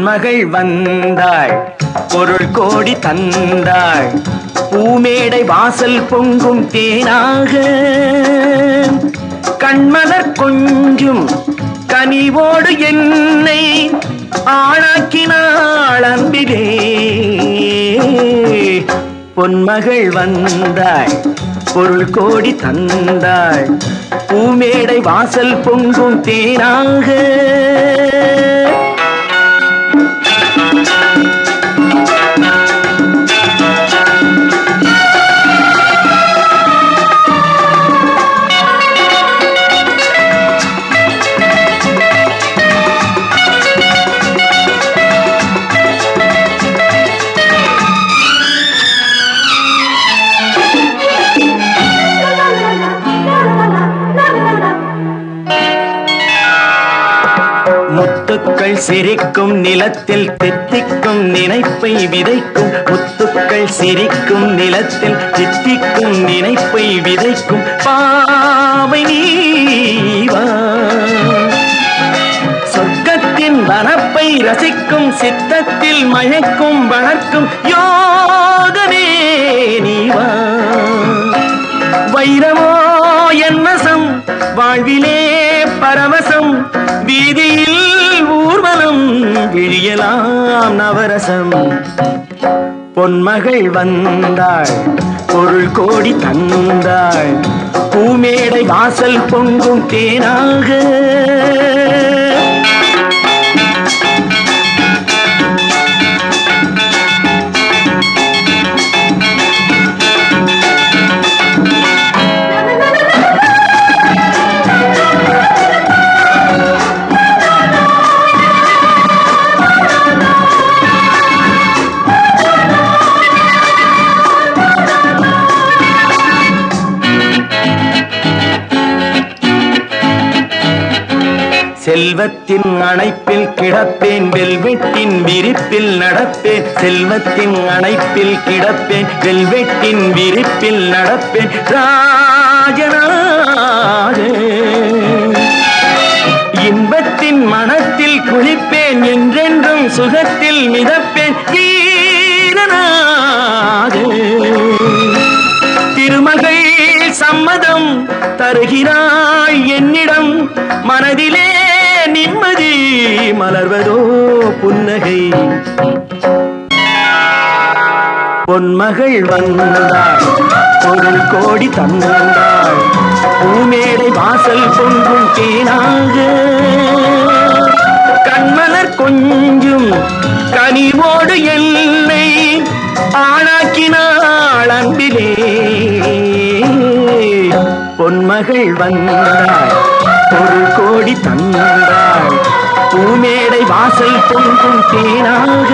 பொன்மகள் வந்தாள் பொருள் கோடி தந்தாள் பூமேடை வாசல் பொங்கும் தேனாக கண்மலர் கொஞ்சும் கனிவோடு என்னை ஆளாக்கினாள் அன்பிலே. பொன்மகள் வந்தாள் பொருள் கோடி தந்தாள் பூமேடை வாசல் பொங்கும் தேனாக. முத்துக்கள் சிரிக்கும் நிலத்தில் தித்திக்கும் நினைப்பை விதைக்கும் முத்துக்கள் சிரிக்கும் நிலத்தில் தித்திக்கும் நினைப்பை விதைக்கும் பாவை நீவா. சொர்க்கத்தின் வனப்பை ரசிக்கும் சித்தத்தில் மயக்கும் வளர்க்கும் யோகமே நீவா. வைரமோ என் வசம் வாழ்விலே பரவசம் வீதியில் ஊர்வலம் விழியலாம் நவரசம். பொன்மகள் வந்தாள் பொருள் கோடி தந்தாள் பூமேடை வாசல் பொங்கும் தேனாக. செல்வத்தின் அணைப்பில் கிடப்பேன் வெல்வெட்டின் விரிப்பில் நடப்பேன். செல்வத்தின் அணைப்பில் கிடப்பேன் வெல்வெட்டின் விரிப்பில் நடப்பேன் ராஜனாக. இன்பத்தின் மனத்தில் குளிப்பேன் என்றென்றும் சுகத்தில் மிதப்பேன் வீரனாக. திருமகள் சம்மதம் தருகிறாள் என்னிடம் மனதிலே நிம்மதி மலர்வதோ புன்னகை. பொன்மகள் வந்தாள் பொருள் கோடி தந்தாள் பூமேடை வாசல் பொங்கும் தேனாக. கண்மலர் கொஞ்சும் கனிவோடு என்னை ஆளாக்கினாள் அன்பிலே. பொன்மகள் வந்தாள் பொருள் கோடி தந்தாள் பூமேடை வாசல் பொங்கும் தேனாக.